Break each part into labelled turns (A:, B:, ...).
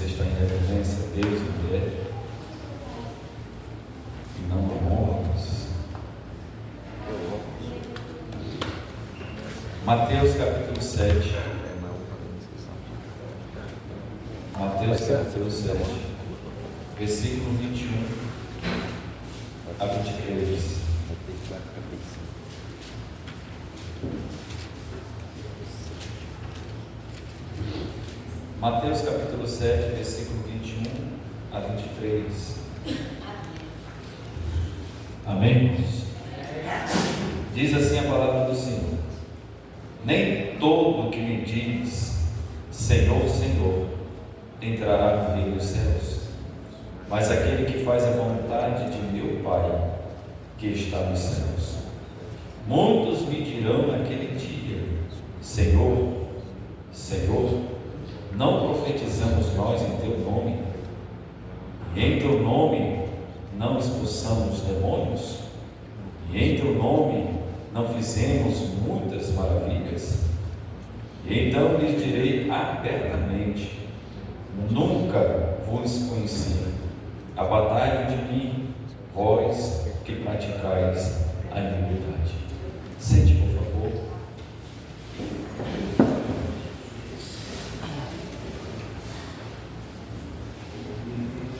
A: você está em reverência a Deus e mulher, e não homens. Mateus capítulo 7. Mateus capítulo 7, versículo 21 a 23. Mateus capítulo 7, versículo 21 a 23. Amém, irmãos? Diz assim a palavra do Senhor: nem todo que me diz Senhor, Senhor, entrará no reino dos céus, mas aquele que faz a vontade de meu Pai que está nos céus. Muitos me dirão naquele dia: Senhor, Senhor, não profetizamos nós em teu nome, e em teu nome não expulsamos demônios, e em teu nome não fizemos muitas maravilhas? E então lhes direi abertamente: nunca vos conheci. Abatai de mim, vós que praticais a iniquidade. Sente, por favor.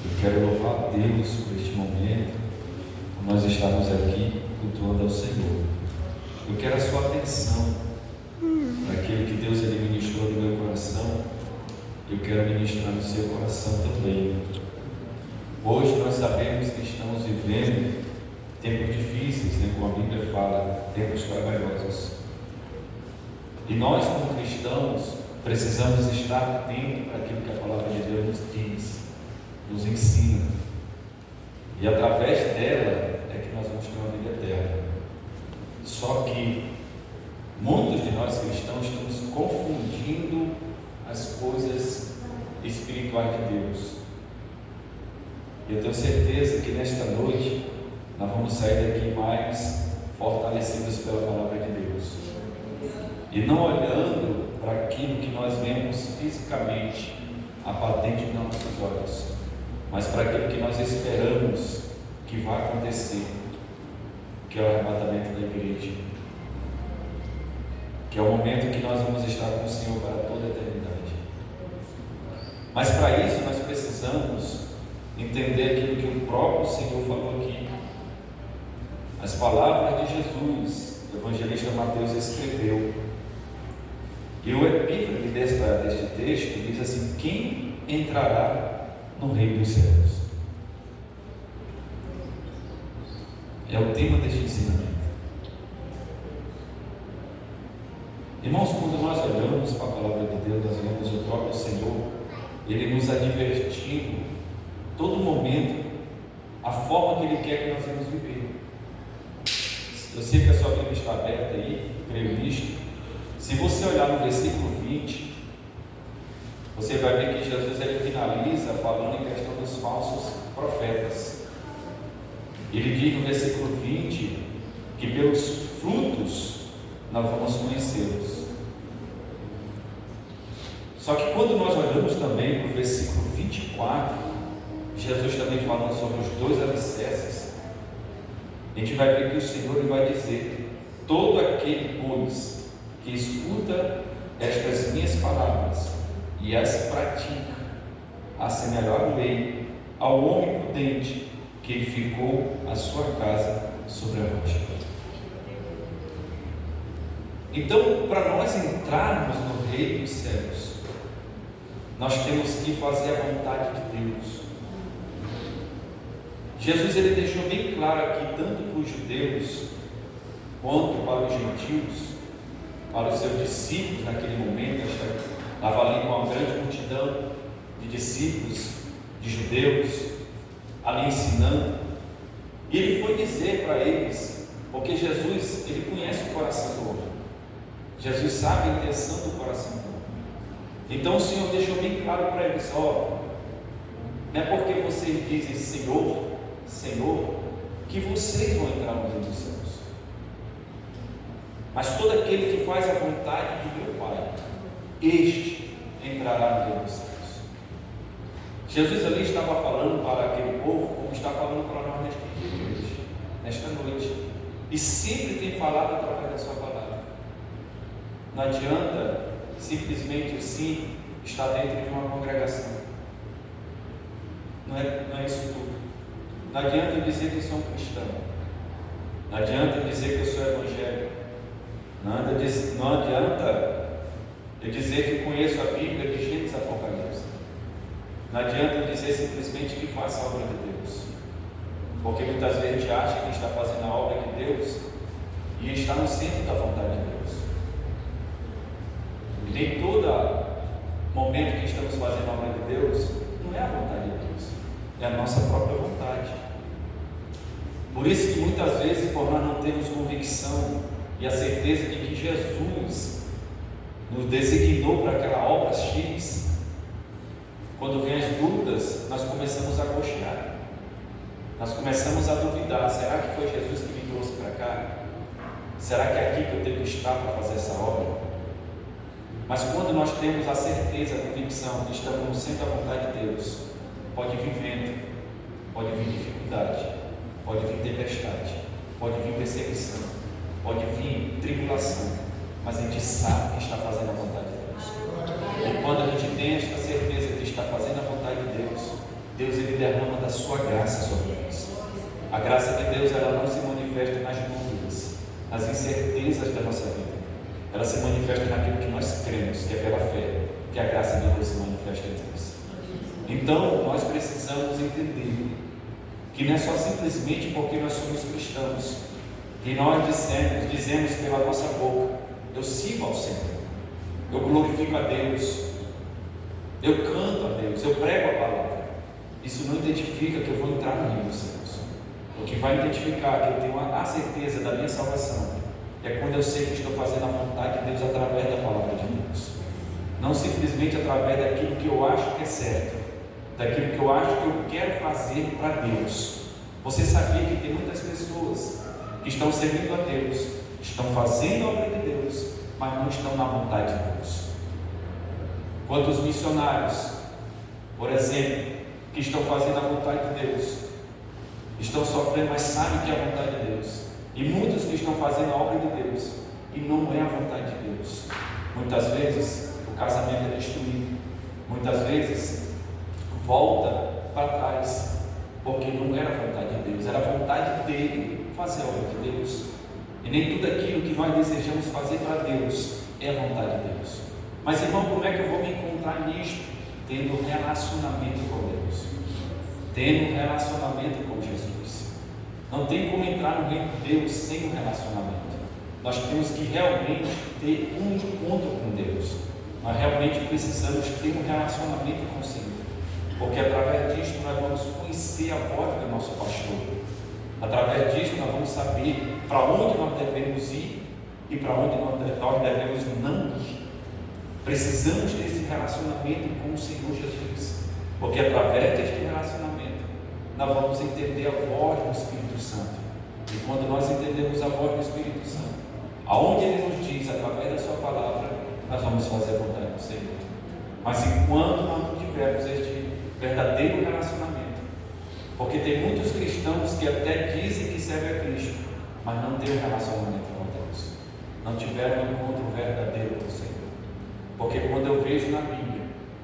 A: Eu quero louvar a Deus por este momento, por nós estarmos aqui cultuando ao Senhor. Eu quero a sua atenção para aquilo que Deus ele ministrou no meu coração. Eu quero ministrar no seu coração também. Hoje nós sabemos que estamos vivendo tempos difíceis, como a Bíblia fala, tempos trabalhosos. E nós, como cristãos, precisamos estar atentos para aquilo que a palavra de Deus nos diz, nos ensina. E através dela é que nós vamos ter uma vida eterna. Só que muitos de nós cristãos estamos confundindo as coisas espirituais de Deus. E eu tenho certeza que nesta noite nós vamos sair daqui mais fortalecidos pela palavra de Deus. E não olhando para aquilo que nós vemos fisicamente, apatente de nossos olhos, mas para aquilo que nós esperamos que vai acontecer, que é o arrebatamento da igreja, que é o momento que nós vamos estar com o Senhor para toda a eternidade. Mas para isso nós precisamos entender aquilo que o próprio Senhor falou aqui. As palavras de Jesus, o evangelista Mateus escreveu. E o epígrafe deste texto diz assim: quem entrará no reino dos céus? É o tema deste ensinamento. Irmãos, quando nós olhamos para a palavra de Deus, nós vemos o próprio Senhor, Ele nos advertindo, todo momento, a forma que Ele quer que nós vamos viver. Eu sei que a sua Bíblia está aberta aí, creio nisto. Se você olhar no versículo 20, você vai ver que Jesus ele finaliza falando em questão dos falsos profetas. Ele diz no versículo 20 que pelos frutos nós vamos conhecê-los. Só que quando nós olhamos também para o versículo 24, Jesus também falando sobre os dois alicerces, a gente vai ver que o Senhor ele vai dizer: todo aquele, pois, que escuta estas minhas palavras e as pratica, assemelhar-lhe ao homem prudente que edificou a sua casa sobre a rocha. Então, para nós entrarmos no reino dos céus, nós temos que fazer a vontade de Deus. Jesus ele deixou bem claro aqui, tanto para os judeus quanto para os gentios, para os seus discípulos naquele momento. Estava ali com uma grande multidão de discípulos, de judeus, ali ensinando. E ele foi dizer para eles, porque Jesus ele conhece o coração do homem, Jesus sabe a intenção do coração do homem. Então o Senhor deixou bem claro para eles: ó, não é porque vocês dizem Senhor, Senhor, que vocês vão entrar no reino dos céus, mas todo aquele que faz a vontade de meu Pai, este entrará no reino dos céus. Jesus ali estava falando para aquele povo como está falando para nós nesta noite. E sempre tem falado através da sua palavra. Não adianta simplesmente sim estar dentro de uma congregação. Não é isso tudo. Não adianta eu dizer que sou um cristão. Não adianta eu dizer que eu sou evangélico. Não adianta eu dizer que conheço a Bíblia de Gênesis a Apocalipse. Não adianta eu dizer simplesmente que faço a obra de Deus. Porque muitas vezes a gente acha que está fazendo a obra de Deus e está no centro da vontade de Deus. E nem todo momento que estamos fazendo a obra de Deus não é a vontade de Deus, é a nossa própria vontade. Por isso que muitas vezes, por nós não termos convicção e a certeza de que Jesus nos designou para aquela obra X, quando vem as dúvidas, nós começamos a cochear, nós começamos a duvidar: será que foi Jesus que me trouxe para cá? Será que é aqui que eu tenho que estar para fazer essa obra? Mas quando nós temos a certeza, a convicção de estamos no centro da vontade de Deus, pode vir vento, pode vir dificuldade, pode vir tempestade, pode vir perseguição, pode vir tribulação, mas a gente sabe que está fazendo a vontade de Deus. E quando a gente tem esta certeza de estar fazendo a vontade de Deus, Deus ele derrama da sua graça sobre nós. A graça de Deus ela não se manifesta nas dúvidas, nas incertezas da nossa vida. Ela se manifesta naquilo que nós cremos, que é pela fé, que a graça de Deus se manifesta em nós. Então, nós precisamos entender que não é só simplesmente porque nós somos cristãos, que nós dizemos pela nossa boca: eu sirvo ao Senhor, eu glorifico a Deus, eu canto a Deus, eu prego a palavra. Isso não identifica que eu vou entrar no reino dos céus. O que vai identificar que eu tenho a certeza da minha salvação é quando eu sei que estou fazendo a vontade de Deus através da palavra de Deus, não simplesmente através daquilo que eu acho que é certo, daquilo que eu acho que eu quero fazer para Deus. Você sabia que tem muitas pessoas que estão servindo a Deus, estão fazendo a obra de Deus, mas não estão na vontade de Deus? Quantos missionários, por exemplo, que estão fazendo a vontade de Deus, estão sofrendo, mas sabem que é a vontade de Deus? E muitos que estão fazendo a obra de Deus e não é a vontade de Deus. Muitas vezes o casamento é destruído, muitas vezes volta para trás, porque não era a vontade de Deus, era a vontade dele fazer a obra de Deus. E nem tudo aquilo que nós desejamos fazer para Deus é a vontade de Deus. Mas irmão, como é que eu vou me encontrar nisto? Tendo relacionamento com Deus, tendo relacionamento com Jesus. Não tem como entrar no reino de Deus sem um relacionamento. Nós temos que realmente ter um encontro com Deus. Nós realmente precisamos ter um relacionamento com o Senhor, porque através disso nós vamos conhecer a voz do nosso pastor. Através disso nós vamos saber para onde nós devemos ir e para onde nós devemos não ir. Precisamos ter esse relacionamento com o Senhor Jesus, porque através deste relacionamento nós vamos entender a voz do Espírito Santo. E quando nós entendemos a voz do Espírito Santo, aonde Ele nos diz, através da sua palavra, nós vamos fazer a vontade do Senhor. Mas enquanto nós não tivermos este verdadeiro relacionamento, porque tem muitos cristãos que até dizem que servem a Cristo, mas não têm um relacionamento com Deus, não tiveram um encontro verdadeiro com o Senhor. Porque quando eu vejo na Bíblia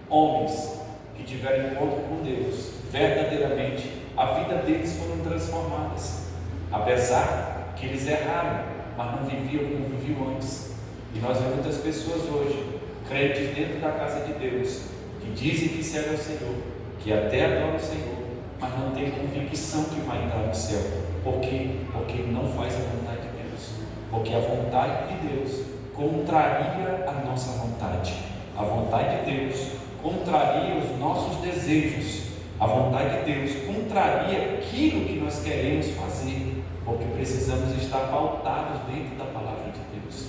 A: homens que tiveram encontro com Deus verdadeiramente, a vida deles foram transformadas, apesar que eles erraram, mas não viviam como viviam antes. E nós vemos muitas pessoas hoje, crentes dentro da casa de Deus, que dizem que servem ao Senhor, que até adoram o Senhor, mas não tem convicção que vai entrar no céu. Por quê? Porque não faz a vontade de Deus, porque a vontade de Deus contraria a nossa vontade. A vontade de Deus contraria os nossos desejos. A vontade de Deus contraria aquilo que nós queremos fazer, porque precisamos estar pautados dentro da palavra de Deus.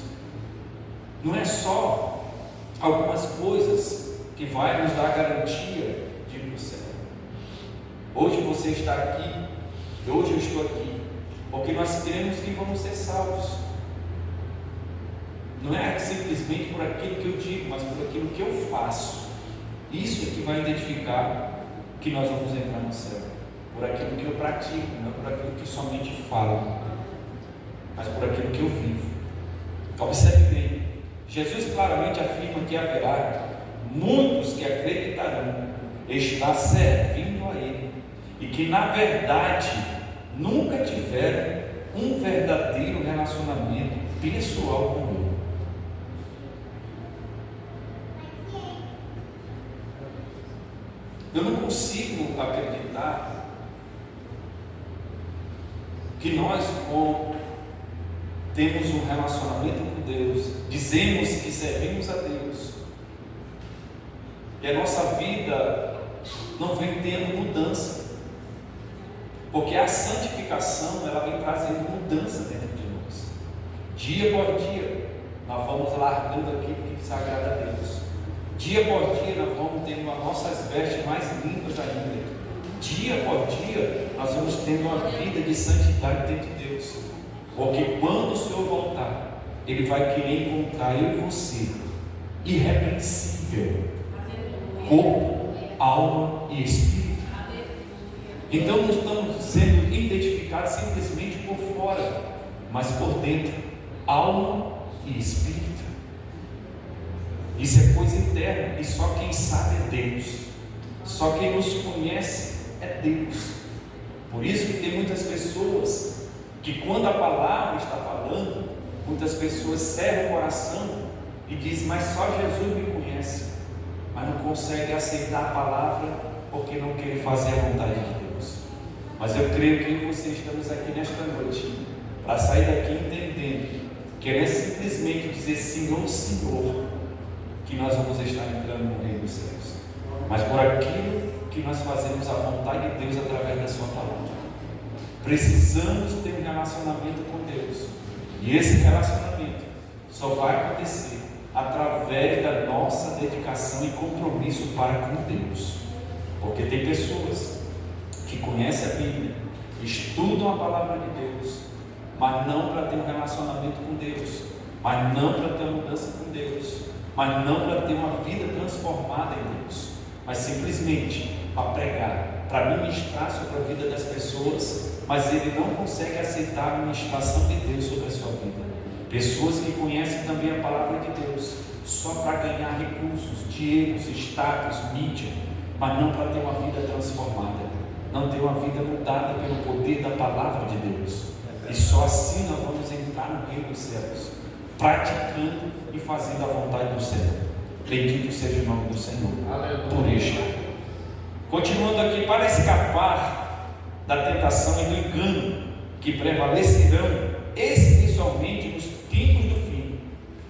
A: Não é só algumas coisas que vai nos dar garantia de ir para o céu. Hoje você está aqui, e hoje eu estou aqui, porque nós cremos que vamos ser salvos. Não é simplesmente por aquilo que eu digo, mas por aquilo que eu faço. Isso é que vai identificar que nós vamos entrar no céu. Por aquilo que eu pratico, não por aquilo que somente falo, mas por aquilo que eu vivo. Observe bem, Jesus claramente afirma que haverá muitos que acreditarão estar servindo a Ele, e que na verdade nunca tiveram um verdadeiro relacionamento pessoal com Ele. Eu não consigo acreditar que nós, temos um relacionamento com Deus, dizemos que servimos a Deus, e a nossa vida não vem tendo mudança, porque a santificação, ela vem trazendo mudança dentro de nós. Dia por dia nós vamos largando aquilo que desagrada a Deus. Dia por dia nós vamos tendo as nossas vestes mais limpas ainda. Dia por dia nós vamos tendo uma vida de santidade dentro de Deus, porque quando o Senhor voltar, Ele vai querer encontrar eu e você irrepreensível, corpo, alma e espírito. Então não estamos sendo identificados simplesmente por fora, mas por dentro, alma e espírito. Isso é coisa interna, e só quem sabe é Deus, só quem nos conhece é Deus. Por isso que tem muitas pessoas que, quando a palavra está falando, muitas pessoas cerram o coração e dizem: mas só Jesus me conhece, mas não consegue aceitar a palavra porque não quer fazer a vontade de Deus. Mas eu creio que você estamos aqui nesta noite para sair daqui entendendo que não é simplesmente dizer Senhor, Senhor, que nós vamos estar entrando no reino dos céus, mas por aquilo que nós fazemos a vontade de Deus através da sua palavra. Precisamos ter um relacionamento com Deus, e esse relacionamento só vai acontecer através da nossa dedicação e compromisso para com Deus. Porque tem pessoas que conhecem a Bíblia, estudam a palavra de Deus, mas não para ter um relacionamento com Deus, mas não para ter uma mudança com Deus, mas não para ter uma vida transformada em Deus, mas simplesmente para pregar, para ministrar sobre a vida das pessoas, mas ele não consegue aceitar a ministração de Deus sobre a sua vida. Pessoas que conhecem também a palavra de Deus só para ganhar recursos, dinheiros, status, mídia, mas não para ter uma vida transformada, não ter uma vida mudada pelo poder da palavra de Deus. E só assim nós vamos entrar no reino dos céus, praticando e fazendo a vontade do Senhor. Bendito seja o nome do Senhor. Aleluia. Por isto, continuando aqui, para escapar da tentação e do engano que prevalecerão especialmente nos tempos do fim,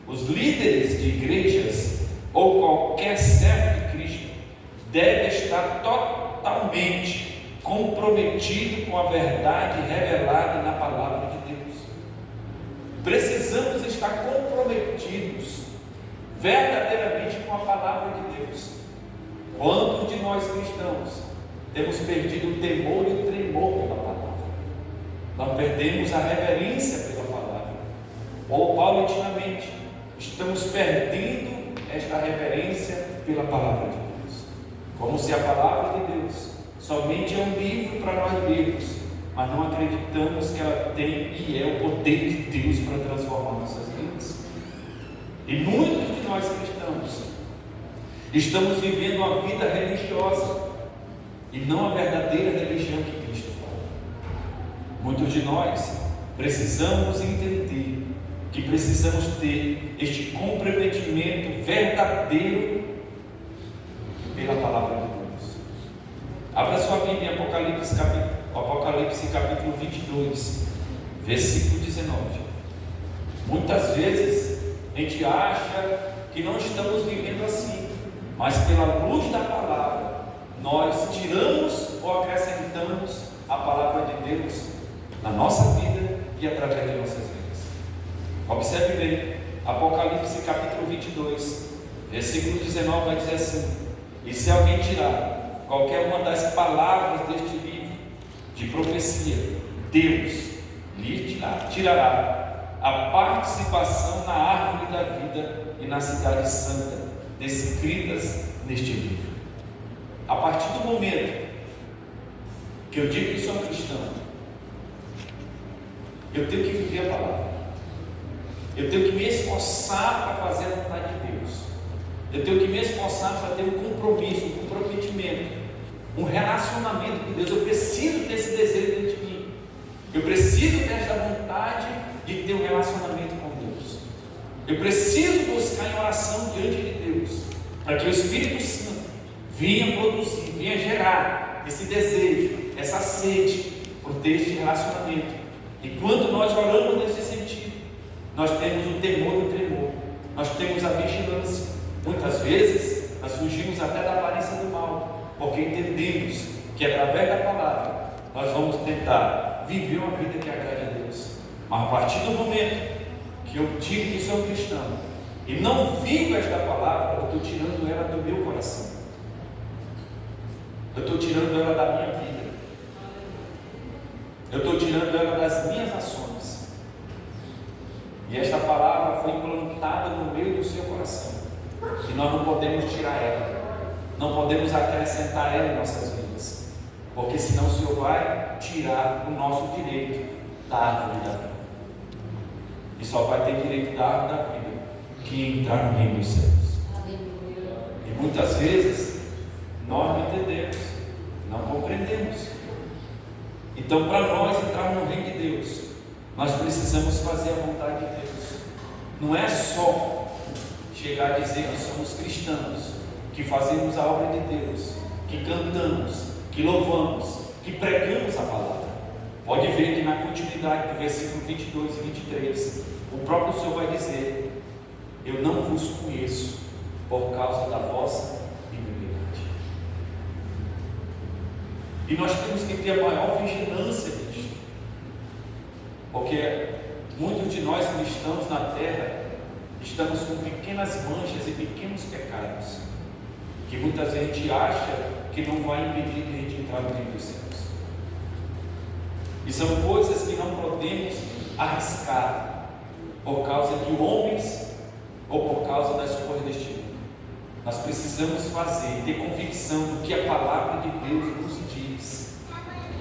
A: os líderes de igrejas ou qualquer servo de Cristo deve estar totalmente comprometido com a verdade revelada na palavra de Deus. Precisamos estar comprometidos verdadeiramente com a palavra de Deus. Quantos de nós cristãos temos perdido o temor e o tremor pela palavra? Nós perdemos a reverência pela palavra, ou paulatinamente estamos perdendo esta reverência pela palavra de Deus, como se a palavra de Deus somente é um livro para nós lermos, mas não acreditamos que ela tem e é o poder de Deus para transformar nossas vidas. E muitos de nós cristãos estamos vivendo uma vida religiosa e não a verdadeira religião que Cristo fala. Muitos de nós precisamos entender que precisamos ter este comprometimento verdadeiro pela palavra de Deus. Abra sua Bíblia em Apocalipse capítulo 22, versículo 19. Muitas vezes a gente acha que não estamos vivendo assim, mas pela luz da palavra nós tiramos ou acrescentamos a palavra de Deus na nossa vida e através de nossas vidas. Observe bem, Apocalipse capítulo 22, versículo 19 vai dizer assim: e se alguém tirar qualquer uma das palavras deste livro de profecia, Deus lhe tirará a participação na árvore da vida e na cidade santa, descritas neste livro. A partir do momento que eu digo que sou cristão, eu tenho que viver a palavra. Eu tenho que me esforçar para fazer a vontade de Deus. Eu tenho que me esforçar para ter um compromisso, um comprometimento, um relacionamento com Deus. Eu preciso desse desejo dentro de mim. Eu preciso dessa vontade de ter um relacionamento com Deus. Eu preciso buscar em oração diante de Deus, para que o Espírito Santo venha produzir, venha gerar esse desejo, essa sede por ter este relacionamento. E quando nós oramos nesse sentido, nós temos o temor e o tremor, nós temos a vigilância. Muitas vezes nós fugimos até da aparência do mal, porque entendemos que através da palavra nós vamos tentar viver uma vida que agrade a Deus. Mas a partir do momento que eu digo que sou cristão e não vivo esta palavra, eu estou tirando ela do meu coração, eu estou tirando ela da minha vida, eu estou tirando ela das minhas ações. E esta palavra foi implantada no meio do seu coração, e nós não podemos tirar ela, não podemos acrescentar ela em nossas vidas, porque senão o Senhor vai tirar o nosso direito da árvore da vida. E só vai ter direito da árvore da vida que entrar no reino dos céus. E muitas vezes nós não entendemos, não compreendemos. Então, para nós entrar no reino de Deus, nós precisamos fazer a vontade de Deus. Não é só chegar a dizer que somos cristãos, que fazemos a obra de Deus, que cantamos, que louvamos, que pregamos a palavra. Pode ver que na continuidade do versículo 22 e 23, o próprio Senhor vai dizer: eu não vos conheço por causa da vossa iniquidade. E nós temos que ter a maior vigilância nisto, porque muitos de nós cristãos na terra estamos com pequenas manchas e pequenos pecados, que muitas vezes a gente acha que não vai impedir de a gente entrar no reino dos céus. E são coisas que não podemos arriscar por causa de homens ou por causa das coisas deste mundo. Nós precisamos fazer, ter convicção do que a palavra de Deus nos diz,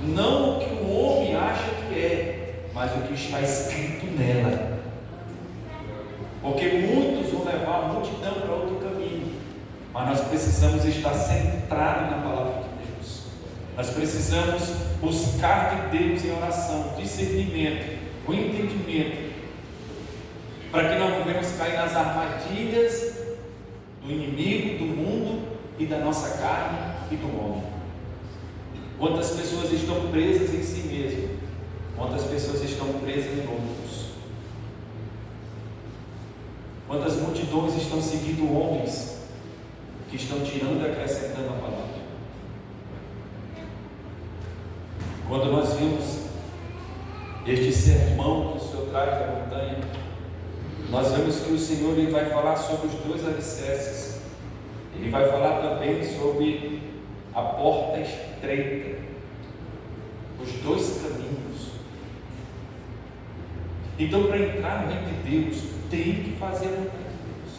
A: não o que o homem acha que é, mas o que está escrito nela. Porque muitos vão levar a multidão para outro caminho, mas nós precisamos estar centrados na palavra de Deus. Nós precisamos buscar de Deus em oração, discernimento, o entendimento, para que nós não venhamos cair nas armadilhas do inimigo, do mundo e da nossa carne e do homem. Quantas pessoas estão presas em si mesmas, quantas pessoas estão presas em outros, quantas multidões estão seguindo homens que estão tirando e acrescentando a palavra. Quando nós vimos este sermão que o Senhor traz da montanha, nós vemos que o Senhor ele vai falar sobre os dois alicerces. Ele vai falar também sobre a porta estreita, os dois caminhos. Então, para entrar no reino de Deus, tem que fazer a vontade de Deus,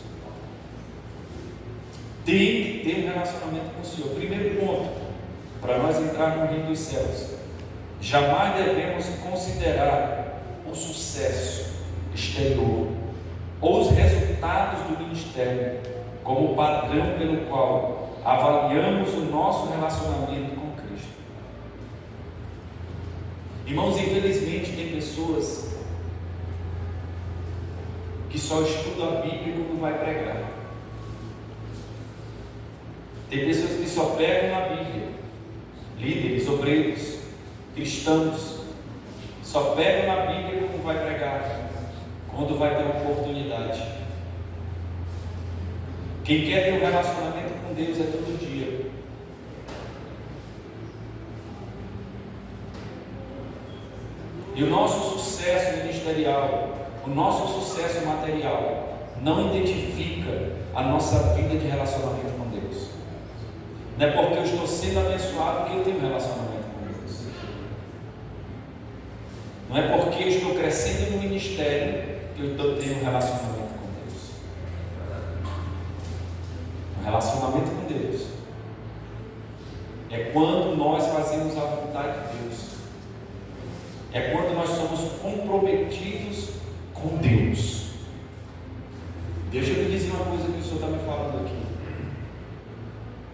A: tem que ter um relacionamento com o Senhor. Primeiro ponto, para nós entrar no reino dos céus, jamais devemos considerar o sucesso exterior ou os resultados do ministério como padrão pelo qual avaliamos o nosso relacionamento com Cristo. Irmãos, infelizmente tem pessoas que só estudam a Bíblia quando vai pregar. Tem pessoas que só pegam a Bíblia, líderes, obreiros, cristãos, só pegam a Bíblia quando vai pregar, quando vai ter uma oportunidade. Quem quer ter um relacionamento com Deus é todo dia. E o nosso sucesso ministerial, o nosso sucesso material, não identifica a nossa vida de relacionamento com Deus. Não é porque eu estou sendo abençoado que eu tenho um relacionamento com Deus. Não é porque eu estou crescendo no ministério que eu tenho um relacionamento com Deus. Um relacionamento com Deus É quando nós fazemos a vontade de Deus. É quando nós somos comprometidos com Deus. Deixa eu lhe dizer uma coisa que o Senhor está me falando aqui.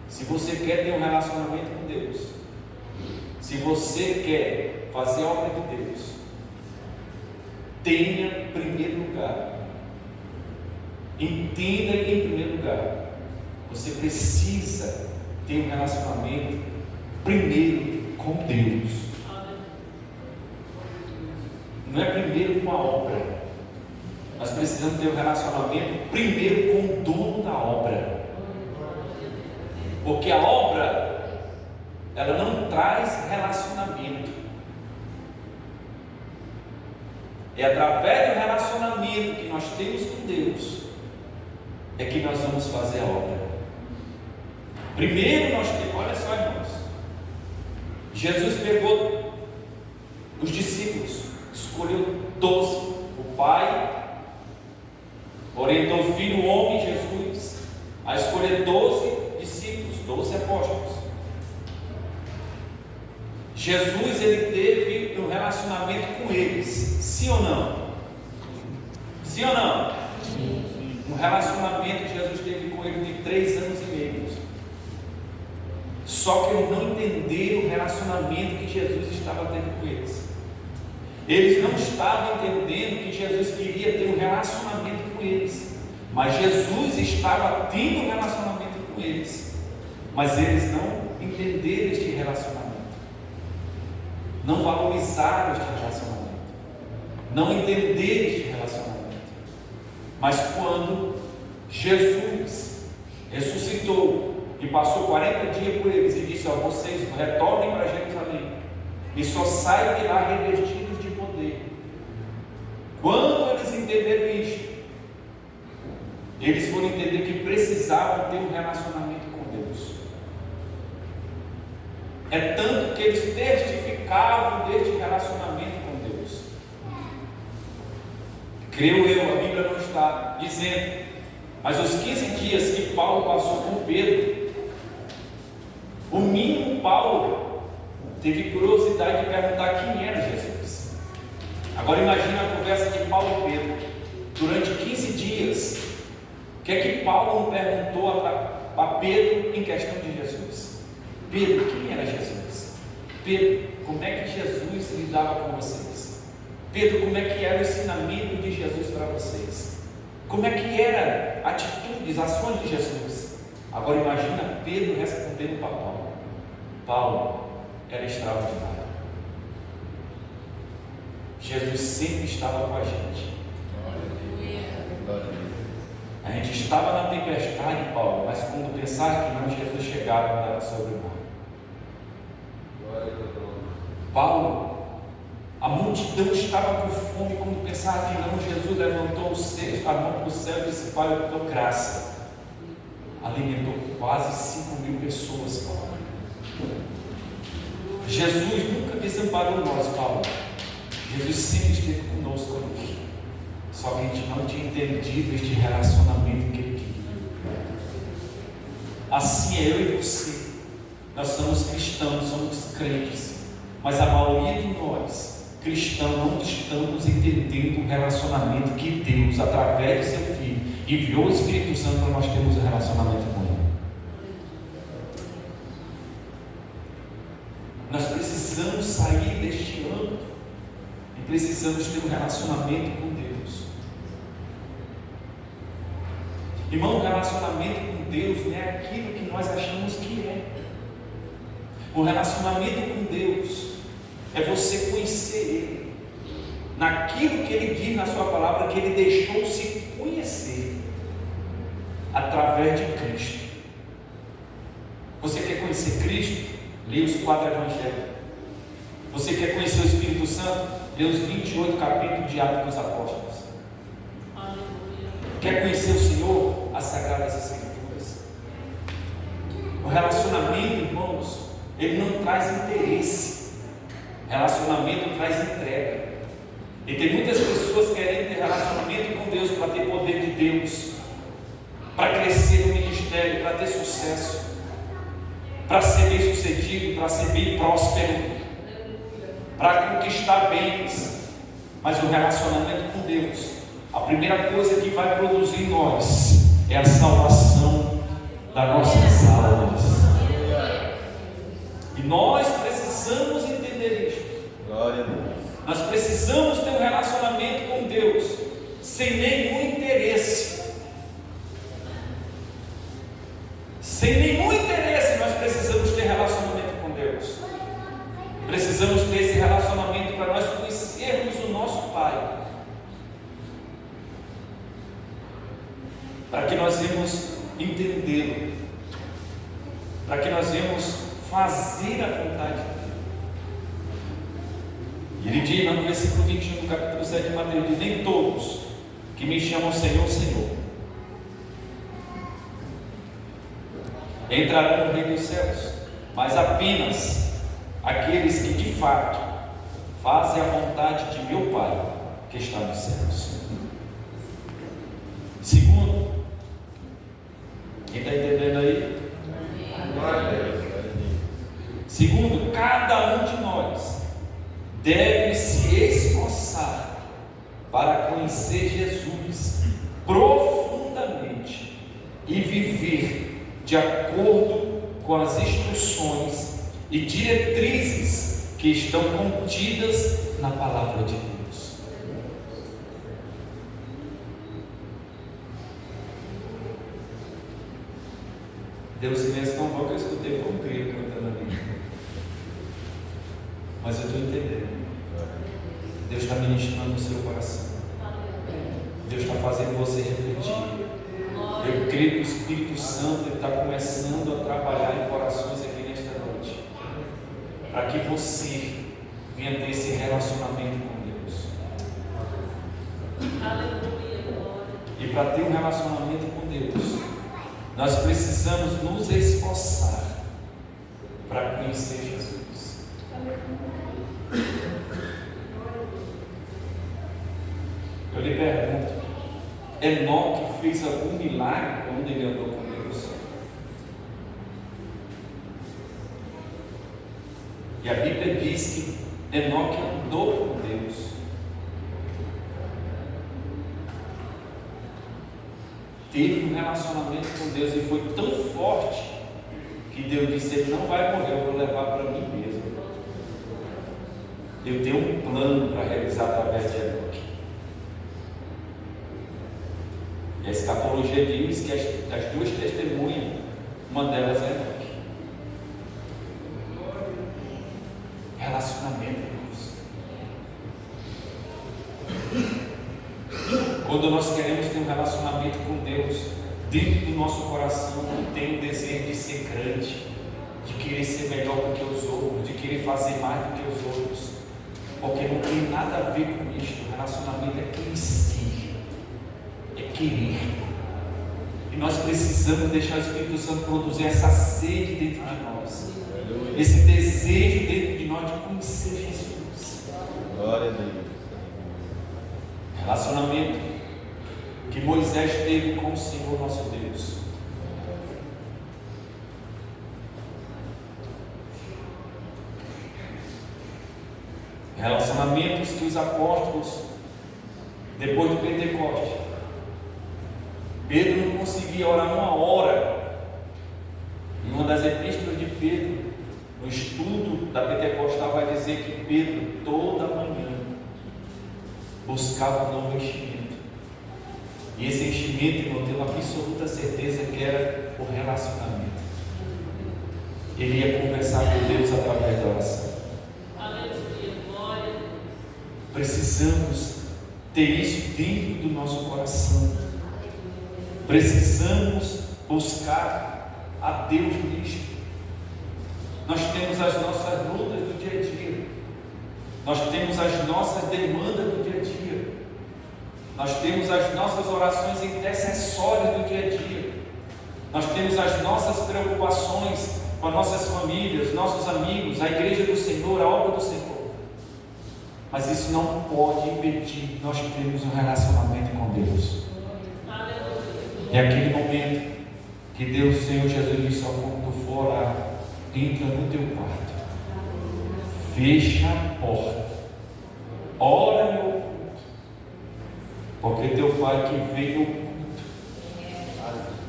A: Se você quer ter um relacionamento com Deus, se você quer fazer a obra de Deus, tenha em primeiro lugar, entenda em primeiro lugar, você precisa ter um relacionamento primeiro com Deus. Não é primeiro com a obra. Nós precisamos ter um relacionamento primeiro com o dono da obra, porque a obra, ela não traz relacionamento. É através do relacionamento que nós temos com Deus é que nós vamos fazer a obra. Primeiro nós temos, olha só, irmãos, Jesus pegou os discípulos, escolheu 12, o Pai orientou o Filho, o homem Jesus, a escolher 12 discípulos, 12 apóstolos. Jesus, ele teve um relacionamento com eles, sim ou não? Sim ou não? Sim. Um relacionamento que Jesus teve com eles de 3 anos e meio. Só que eles não entenderam o relacionamento que Jesus estava tendo com eles. Eles não estavam entendendo que Jesus queria ter um relacionamento com eles, mas Jesus estava tendo um relacionamento com eles, mas eles não entenderam este relacionamento, não valorizaram este relacionamento, não entenderam este relacionamento. Mas quando Jesus ressuscitou e passou 40 dias por eles e disse: vocês retornem para Jerusalém e só saiam de lá revestidos de poder. Quando eles entenderam isto, eles foram entender que precisavam ter um relacionamento com Deus. É tanto que eles testificavam deste relacionamento com Deus. Creio eu, a Bíblia não está dizendo, mas os 15 dias que Paulo passou com Pedro, o mínimo Paulo teve curiosidade de perguntar quem era Jesus. Agora imagine a conversa de Paulo e Pedro durante 15 dias. O que é que Paulo não perguntou a Pedro em questão de Jesus? Pedro, quem era Jesus? Pedro, como é que Jesus lidava com vocês? Pedro, como é que era o ensinamento de Jesus para vocês? Como é que era atitudes, ações de Jesus? Agora imagina Pedro respondendo para Paulo. Paulo era extraordinário. Jesus sempre estava com a gente. A gente estava na tempestade, Paulo, mas quando pensava que não, Jesus chegava e dava sobre o mar. Paulo, a multidão estava com fome, quando pensava que não, Jesus levantou a mão para o céu e disse: Pai, eu dou graça. Alimentou quase 5.000 pessoas, Paulo. Jesus nunca desamparou nós, Paulo. Jesus sempre esteve conosco aqui. Só que a gente não tinha entendido este relacionamento que ele queria. Assim é eu e você. Nós somos cristãos, somos crentes, mas a maioria de nós, cristãos, não estamos entendendo o relacionamento que Deus, através de seu Filho, enviou o Espírito Santo para nós termos um relacionamento com Ele. Nós precisamos sair deste âmbito e precisamos ter um relacionamento com Deus. Irmão, o relacionamento com Deus não é aquilo que nós achamos que é. O relacionamento com Deus é você conhecer Ele, naquilo que Ele diz na sua palavra, que Ele deixou se conhecer através de Cristo. Você quer conhecer Cristo? Leia os 4 evangelhos. Você quer conhecer o Espírito Santo? Leia os 28 capítulos de Atos dos Apóstolos. Quer conhecer o Senhor? As Sagradas Escrituras. O relacionamento, irmãos, ele não traz interesse. Relacionamento traz entrega. E tem muitas pessoas querendo ter relacionamento com Deus para ter poder de Deus, para crescer no ministério, para ter sucesso. para ser bem sucedido, para ser bem próspero, para conquistar bens. Mas o relacionamento com Deus, a primeira coisa que vai produzir em nós é a salvação das nossas almas. E nós precisamos entender isto.
B: Glória a Deus.
A: Nós precisamos ter um relacionamento com Deus sem nenhum interesse. Sem nenhum interesse nós precisamos ter relacionamento com Deus. Precisamos ter esse relacionamento para nós conhecermos o nosso Pai. Para que nós venhamos entendê-lo. Para que nós venhamos fazer a vontade dele. E ele diz no versículo 21 do capítulo 7 de Mateus: diz, nem todos que me chamam Senhor, Senhor entrarão no reino dos céus, mas apenas aqueles que de fato fazem a vontade de meu Pai que está nos céus. Segundo, quem está entendendo aí? Segundo, cada um de nós deve se esforçar para conhecer Jesus profundamente e viver de acordo com as instruções e diretrizes que estão contidas na palavra de Deus. Deus silêncio tão bom que eu escutei, foi um grilo cantando ali. Mas eu estou entendendo. Deus está ministrando no seu coração. Deus está fazendo você refletir. Eu creio que o Espírito Santo está começando a trabalhar em corações aqui nesta noite, para que você venha ter esse relacionamento com Deus. E para ter um relacionamento com Deus, nós precisamos nos esforçar para conhecer Jesus. Eu lhe pergunto: Enoque fez algum milagre quando ele andou com Deus? E a Bíblia diz que Enoque andou com Deus. Teve um relacionamento com Deus e foi tão forte que Deus disse: ele não vai morrer, eu vou levar para mim mesmo. Eu tenho um plano para realizar através de Enoque. E a escatologia diz que as duas testemunhas, uma delas é Enoque. Relacionamento, irmãos. Quando nós queremos ter um relacionamento com Deus, dentro do nosso coração não tem o desejo de ser grande, de querer ser melhor do que os outros, de querer fazer mais do que os outros, porque não tem nada a ver com isso. O relacionamento é conhecer, é querer. E nós precisamos deixar o Espírito Santo produzir essa sede dentro de nós, esse desejo dentro de nós de conhecer Jesus.
B: Glória a Deus.
A: Relacionamento que Moisés teve com o Senhor nosso Deus. Relacionamentos que os apóstolos, depois do Pentecoste, Pedro não conseguia orar uma hora. Em uma das epístolas de Pedro, no estudo da Pentecostal, vai dizer que Pedro toda manhã buscava um novo enchimento. E esse enchimento, eu tenho absoluta certeza que era o relacionamento. Ele ia conversar com Deus através da oração. Precisamos ter isso dentro do nosso coração. Precisamos buscar a Deus nisto. Nós temos as nossas lutas do dia a dia. Nós temos as nossas demandas do dia a dia. Nós temos as nossas orações intercessórias do dia a dia. Nós temos as nossas preocupações com as nossas famílias, nossos amigos, a igreja do Senhor, a obra do Senhor. Mas isso não pode impedir nós termos um relacionamento com Deus. É aquele momento que Deus, Senhor Jesus, disse: só quando tu for orar, entra no teu quarto, fecha a porta, ora no oculto, porque teu Pai que vem no oculto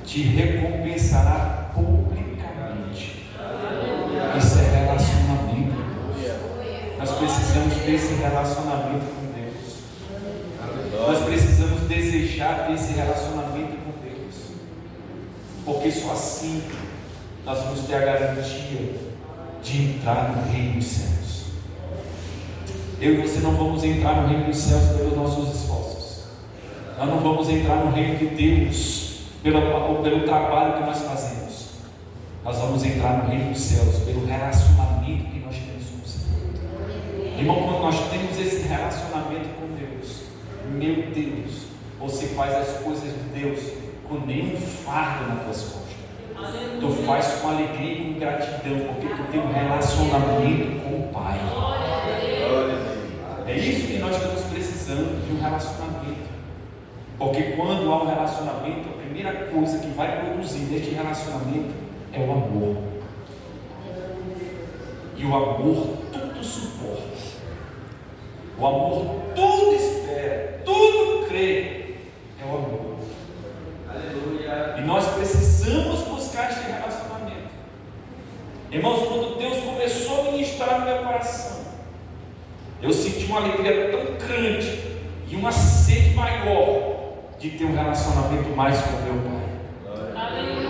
A: te recompensará publicamente. Isso é relacionamento. Nós precisamos desse relacionamento com Deus. Nós precisamos desejar esse relacionamento com Deus, porque só assim nós vamos ter a garantia de entrar no reino dos céus. Eu e você não vamos entrar no reino dos céus pelos nossos esforços. Nós não vamos entrar no reino de Deus pelo trabalho que nós fazemos. Nós vamos entrar no reino dos céus pelo relacionamento que nós temos com o Senhor. Irmão, quando nós temos esse relacionamento com Deus, meu Deus, você faz as coisas de Deus com nenhum fardo nas tuas costas. Tu faz com alegria e com gratidão, porque tu tem um relacionamento com o Pai. É isso que nós estamos precisando, de um relacionamento. Porque quando há um relacionamento, a primeira coisa que vai produzir neste relacionamento é o amor. E o amor tudo suporta. O amor tudo espera, tudo crê. É o amor. Aleluia. E nós precisamos buscar este relacionamento. Irmãos, quando Deus começou a ministrar no meu coração, eu senti uma alegria tão grande e uma sede maior de ter um relacionamento mais com meu Pai. Aleluia.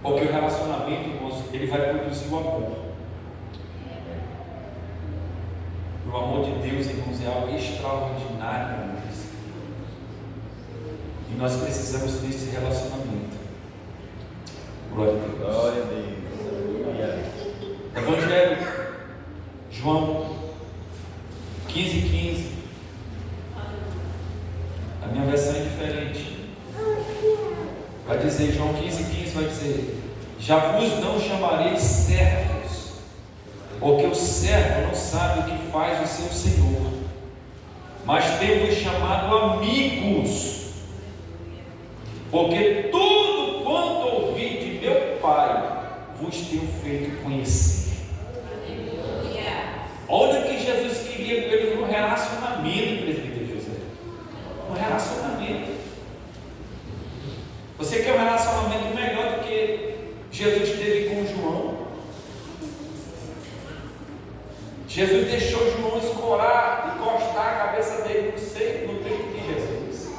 A: Porque o relacionamento, irmãos, ele vai produzir o amor. O amor de Deus, irmãos, é algo extraordinário na nossa vida. E nós precisamos desse relacionamento. Glória a Deus.
B: Glória a Deus.
A: Evangelho, João 15:15. A minha versão é diferente. Vai dizer, João 15:15 vai dizer: já vos não chamarei servos, porque o servo não sabe o que faz o seu senhor, mas tenho-vos chamado amigos, porque tudo quanto ouvi de meu Pai vos tenho feito conhecer. Olha o que Jesus queria com ele, um relacionamento, presbítero José. Um relacionamento. Você quer um relacionamento melhor do que Jesus teve com João? Jesus deixou João encostar a cabeça dele no peito de Jesus.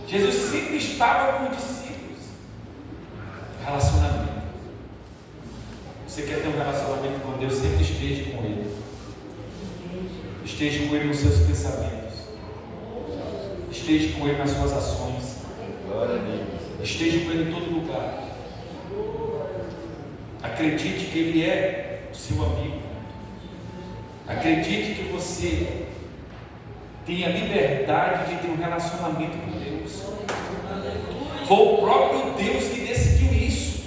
A: Jesus sempre estava com os discípulos. Relacionamento. Você quer ter um relacionamento com Deus? Sempre esteja com Ele. Esteja com Ele nos seus pensamentos. Esteja com Ele nas suas ações. Esteja com Ele em todo lugar. Acredite que Ele é o seu amigo. Acredite que você tem a liberdade de ter um relacionamento com Deus. Foi o próprio Deus que decidiu isso,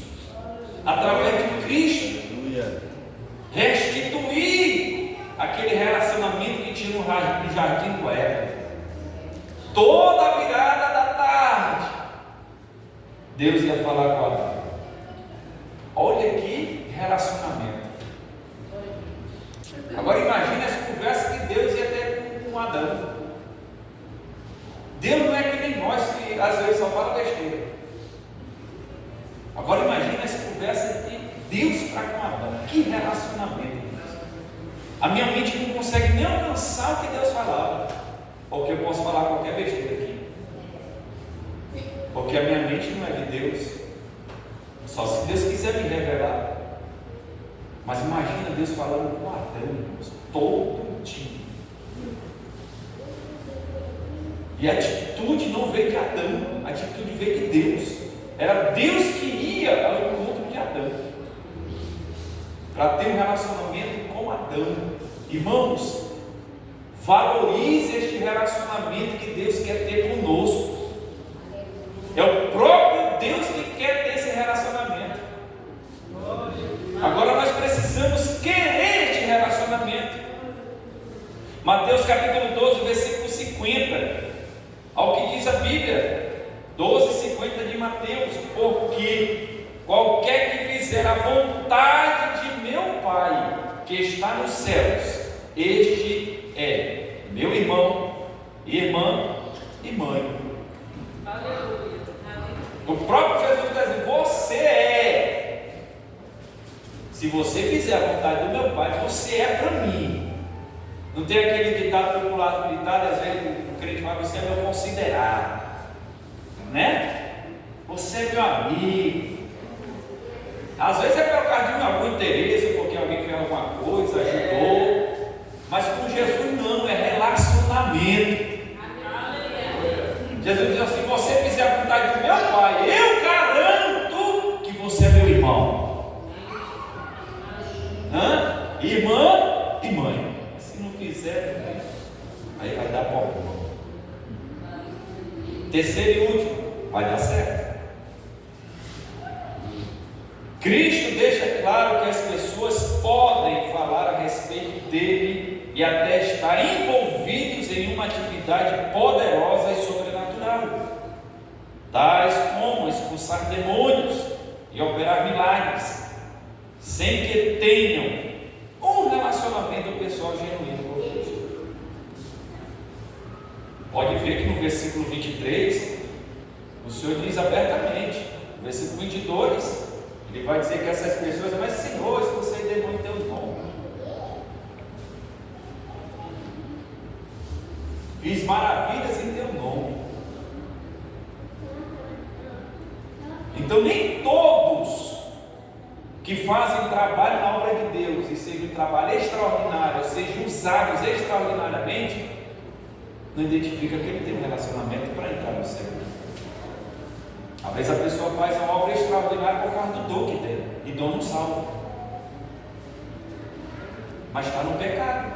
A: através de Cristo, restituir aquele relacionamento que tinha no jardim do Éden. Toda a virada da tarde, Deus ia falar com Adão. Olha que relacionamento. Agora imagine as conversas que Deus ia ter com Adão. Deus não é que nem nós, que às vezes só fala besteira. Agora imagine as conversas de Deus para com Adão. Que relacionamento. A minha mente não consegue nem alcançar o que Deus falava, porque eu posso falar qualquer besteira aqui, porque a minha mente não é de Deus. Só se Deus quiser me revelar. Mas imagina Deus falando com Adão, irmãos, todo dia. E a atitude não veio de Adão, a atitude veio de Deus. Era Deus que ia ao encontro de Adão, para ter um relacionamento com Adão. Irmãos, valorize este relacionamento que Deus quer ter conosco. É o próprio Deus que quer ter esse relacionamento. Agora nós precisamos querer este relacionamento. Mateus capítulo 12, versículo 50. Ao que diz a Bíblia, 12:50 de Mateus, porque qualquer que fizer a vontade de meu Pai que está nos céus, este é meu irmão, irmã e mãe.
C: Aleluia.
A: O próprio Jesus está dizendo: você é. Se você fizer a vontade do meu Pai, você é para mim. Não tem aquele ditado popular gritado, às vezes o crente fala: você é meu considerado, né? Você é meu amigo. Às vezes é por causa de algum interesse, porque alguém fez alguma coisa, ajudou. Mas com Jesus não, é relacionamento. Jesus diz assim: você fizer a vontade do meu Pai, eu garanto que você é meu irmão, irmã e mãe. Se não fizer, aí vai dar problema. Terceiro e último, vai dar certo. Cristo deixa claro que as pessoas podem falar a respeito dele e até estar envolvidos em uma atividade poderosa e sobrenatural, tais como expulsar demônios e operar milagres, sem que tenham um relacionamento pessoal genuíno com Cristo. Pode ver que no versículo 23, o Senhor diz abertamente, no versículo 22, Ele vai dizer que essas pessoas: mas Senhor, expulsei demônio em teu nome, fiz maravilhas em teu nome. Então nem todos que fazem trabalho na obra de Deus e seja um trabalho extraordinário, sejam usados extraordinariamente, não identifica que ele tem um relacionamento para entrar no céu. Às vezes a pessoa faz uma obra extraordinária por causa do dom que tem, e dom não salva, mas está no pecado.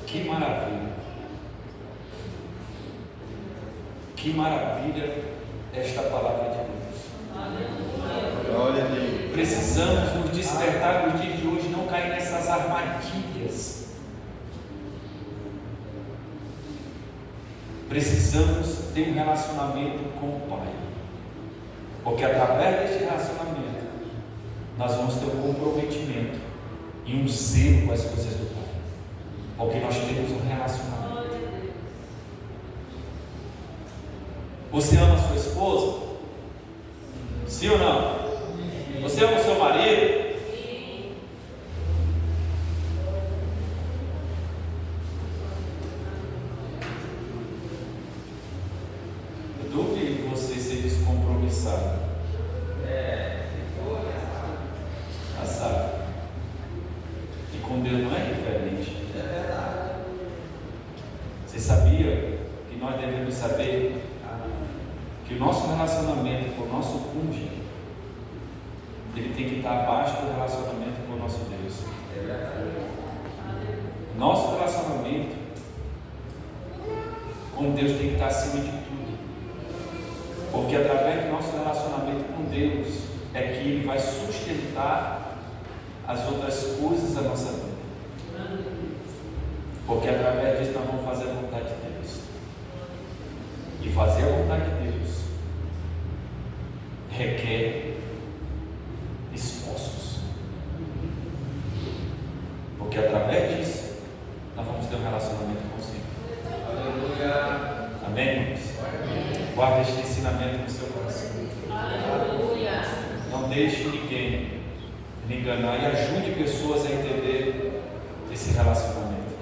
A: Que maravilha! Que maravilha esta palavra de Deus.
B: Glória a Deus.
A: Precisamos nos despertar nos dias de hoje, não cair nessas armadilhas. Precisamos ter um relacionamento com o Pai, porque através deste relacionamento nós vamos ter um comprometimento e um zelo com as coisas do Pai, porque nós temos um relacionamento. Você ama a sua esposa? Sim ou não? Você ama o seu marido? Eu duvido você ser descompromissado. Sabe? E com Deus não é diferente. Você sabia que nós devemos saber que o nosso relacionamento com o nosso cônjuge, ele tem que estar abaixo do relacionamento com o nosso Deus. Nosso relacionamento com Deus tem que estar acima de tudo, porque através do nosso relacionamento com Deus é que Ele vai sustentar as outras coisas da nossa vida, porque através disso nós vamos fazer a vontade de Deus, e fazer a vontade de Deus requer esforços, porque através disso nós vamos ter um relacionamento com o Senhor. Aleluia. Amém, irmãos? Guarde este ensinamento no seu coração.
C: Aleluia.
A: Não deixe ninguém lhe enganar e ajude pessoas a entender esse relacionamento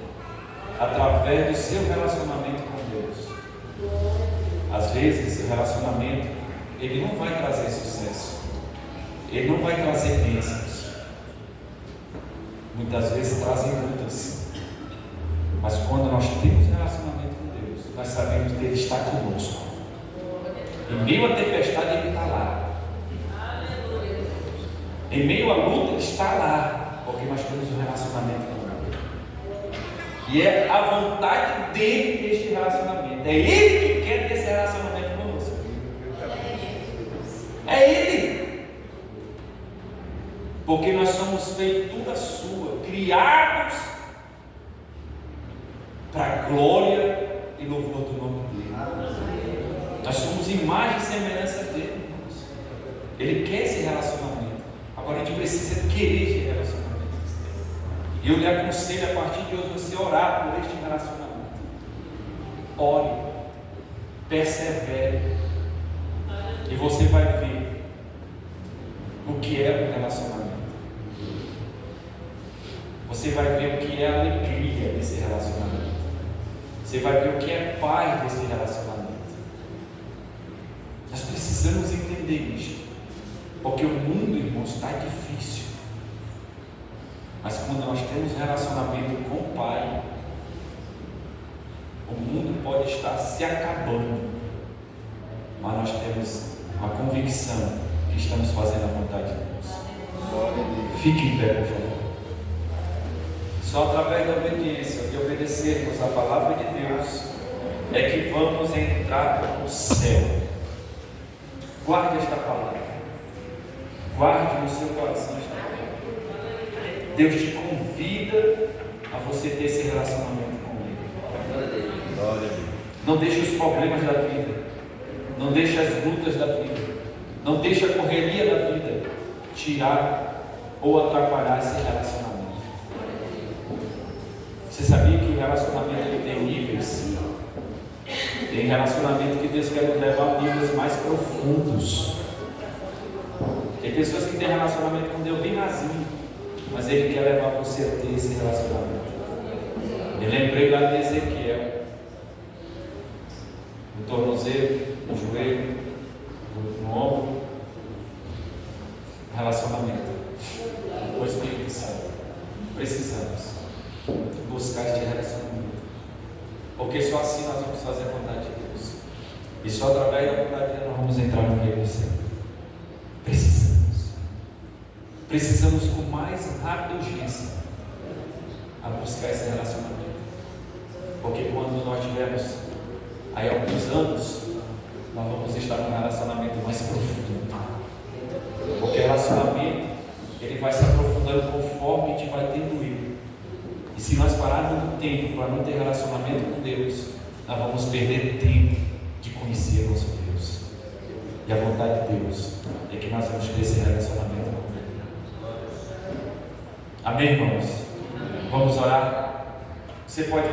A: através do seu relacionamento com Deus. Às vezes esse relacionamento ele não vai trazer sucesso, ele não vai trazer bênçãos, muitas vezes trazem lutas, mas quando nós temos relacionamento com Deus, nós sabemos que Ele está conosco. Em meio à tempestade Ele está lá, em meio à luta Ele está lá, porque nós temos um relacionamento com Ele, e é a vontade dele ter este relacionamento, é Ele que quer ter esse relacionamento conosco. É Ele, porque nós somos feitura sua, criados para a glória e louvor do nome dele. Nós somos imagem e semelhança dele, irmãos. Ele quer esse relacionamento. Agora a gente precisa querer esse relacionamento. E eu lhe aconselho a partir de hoje você orar por este relacionamento. Ore, persevere, e você vai ver o que é um relacionamento. Você vai ver o que é a alegria desse relacionamento. Você vai ver o que é paz desse relacionamento. Nós precisamos entender isto, porque o mundo, irmãos, está difícil. Mas quando nós temos relacionamento com o Pai, o mundo pode estar se acabando, mas nós temos a convicção que estamos fazendo a vontade de Deus. Fique em pé, por favor. Só através da obediência, de obedecermos a palavra de Deus, é que vamos entrar no céu. Guarde esta palavra. Guarde no seu coração esta palavra. Deus te convida a você ter esse relacionamento com Ele. Não deixe os problemas da vida, não deixe as lutas da vida, não deixe a correria da vida tirar ou atrapalhar esse relacionamento. Você sabia que o relacionamento ele tem níveis? Tem relacionamento que Deus quer nos levar a níveis mais profundos. Tem pessoas que têm relacionamento com Deus bem rasinho, mas Ele quer levar você a ter esse relacionamento. Eu lembrei lá de Ezequiel, no tornozelo, no joelho, no ombro, relacionamento com o Espírito Santo. Precisamos buscar este relacionamento, porque só assim nós vamos fazer a vontade de Deus, e só através da vontade de Deus nós vamos entrar no reino do céu. Precisamos com mais rápida urgência a buscar esse relacionamento, porque quando nós tivermos aí alguns anos, nós vamos estar num relacionamento mais profundo, porque o relacionamento ele vai se aprofundando conforme a gente vai tendo ele. E se nós pararmos no tempo para não ter relacionamento com Deus, nós vamos perder tempo de conhecer nosso Deus. E a vontade de Deus é que nós vamos ter esse relacionamento com Ele. Amém, irmãos? Vamos orar? Você pode